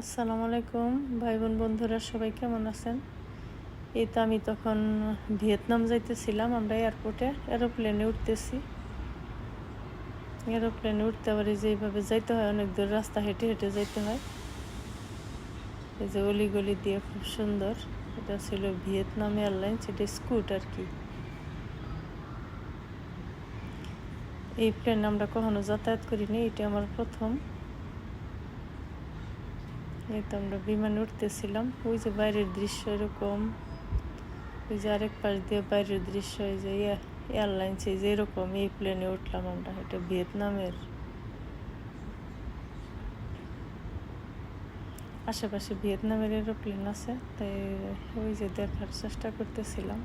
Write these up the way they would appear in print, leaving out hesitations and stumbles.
আসসালামু আলাইকুম ভাই বোন বন্ধুরা, সবাই কেমন আছেন? এই তো আমি তখন ভিয়েতনাম যাইতেছিলাম। আমরা এয়ারপোর্টে এরোপ্লেনে উঠতেছি। এরোপ্লেনে উঠতে আবার এই যে এইভাবে যাইতে হয়, অনেক দূর রাস্তা হেঁটে হেঁটে যাইতে হয়। এই যে অলিগলি দিয়ে খুব সুন্দর। এটা ছিল ভিয়েতনাম এয়ারলাইন্স, এটা স্কুট আর কি। এই প্লেনে আমরা কখনো যাতায়াত করিনি, এটা আমার প্রথম। এই তো আমরা বিমানে উঠতেছিলাম। ওই যে বাইরের দৃশ্য এরকম, ওই যে আরেক পাশ দিয়ে বাইরের দৃশ্য, এই যে এয়ারলাইন্স এই যে এরকম। এই প্লেনে উঠলাম আমরা, এটা ভিয়েতনামের। আশেপাশে ভিয়েতনামের এরোপ্লেন আছে, তাই ওই যে দেখার চেষ্টা করতেছিলাম।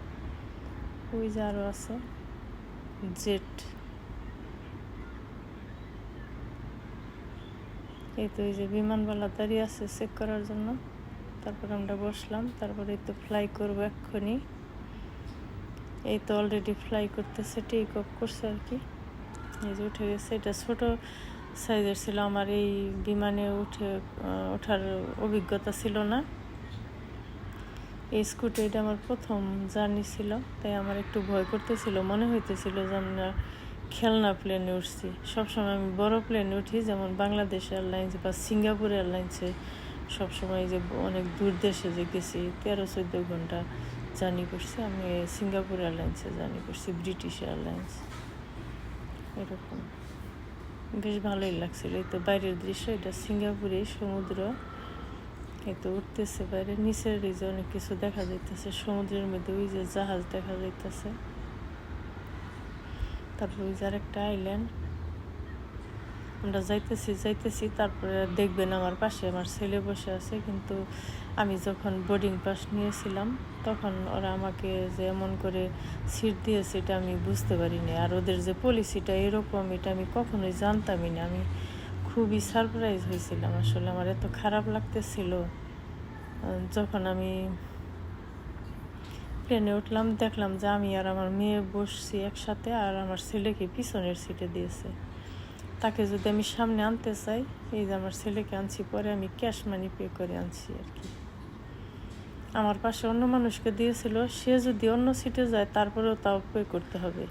ওই যে আরও আছে জেট। এই তো ওই যে বিমানবালা দাঁড়িয়ে আছে চেক করার জন্য। তারপর আমরা বসলাম, তারপরে এই তো ফ্লাই করবো এক্ষুনি। এই তো অলরেডি ফ্লাই করতেছে, টেক অফ করছে আর কি। এই যে উঠে গেছে। এটা ছোট সাইজের ছিল, আমার এই বিমানে ওঠার অভিজ্ঞতা ছিল না। এই স্কুটি এটা আমার প্রথম জার্নি ছিল, তাই আমার একটু ভয় করতেছিল। মনে হইতেছিল যে আমরা খেলনা প্লেনে উঠছি। সবসময় আমি বড় প্লেনে উঠি, যেমন বাংলাদেশ এয়ারলাইন্স বা সিঙ্গাপুর এয়ারলাইন্সে। সবসময় যে অনেক দূর দেশে যে গেছি, 13-14 ঘন্টা জার্নি করছি, আমি সিঙ্গাপুর এয়ারলাইন্সে জার্নি করছি, ব্রিটিশ এয়ারলাইন্স এরকম। বেশ ভালোই লাগছিল। এই তো বাইরের দৃশ্য, এটা সিঙ্গাপুরে সমুদ্র। এই তো উঠতেছে বাইরে, নিচের এই যে অনেক কিছু দেখা যাইতেছে সমুদ্রের মধ্যে। ওই যে জাহাজ দেখা যাইতেছে, তারপর ওই যে আরেকটা আইল্যান্ড। আমরা যাইতেছি। তারপরে দেখবেন আমার পাশে আমার ছেলে বসে আছে, কিন্তু আমি যখন বোর্ডিং পাস নিয়েছিলাম তখন ওরা আমাকে যে এমন করে সিট দিয়েছে, এটা আমি বুঝতে পারিনি। আর ওদের যে পলিসিটা এরকম, এটা আমি কখনোই জানতামই না। আমি খুবই সারপ্রাইজ হয়েছিলাম আসলে। আমার এত খারাপ লাগতেছিল যখন আমি প্লেনে উঠলাম, দেখলাম যে আমি আর আমার মেয়ে বসছি একসাথে, আর আমার ছেলেকে পিছনের সিটে দিয়েছে। তাকে যদি আমি সামনে আনতে চাই, এই যে আমার ছেলেকে আনছি, পরে আমি ক্যাশ মানি পে করে আনছি আর কি। আমার পাশে অন্য মানুষকে দিয়েছিল, সে যদি অন্য সিটে যায় তারপরেও তাও পে করতে হবে,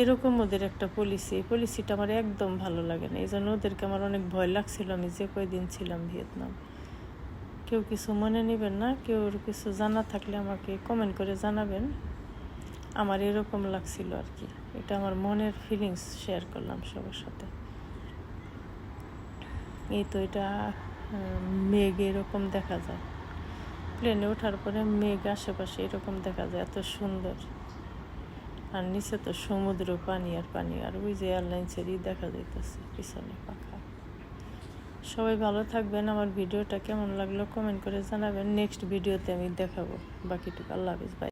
এরকম ওদের একটা পলিসি। এই পলিসিটা আমার একদম ভালো লাগে না, এই জন্য ওদেরকে আমার অনেক ভয় লাগছিল আমি যে কয়দিন ছিলাম ভিয়েতনাম। কেউ কিছু মনে নেবেন না, কেউ কিছু জানা থাকলে আমাকে কমেন্ট করে জানাবেন। আমার এরকম লাগছিল আর কি, এটা আমার মনের ফিলিংস শেয়ার করলাম সবার সাথে। এই তো এটা মেঘ এরকম দেখা যায়, প্লেনে ওঠার পরে মেঘ আশেপাশে এরকম দেখা যায়, এত সুন্দর। আর নিচে তো সমুদ্র, পানি আর পানি। আর ওই যে এয়ারলাইন্সেরই দেখা যাইতেছে পিছনে পাখা। সবাই ভালো থাকবেন। আমার ভিডিওটা কেমন লাগলো কমেন্ট করে জানাবেন। নেক্সট ভিডিওতে আমি দেখাবো বাকিটুকু। আল্লাহ হাফেজ, বাই।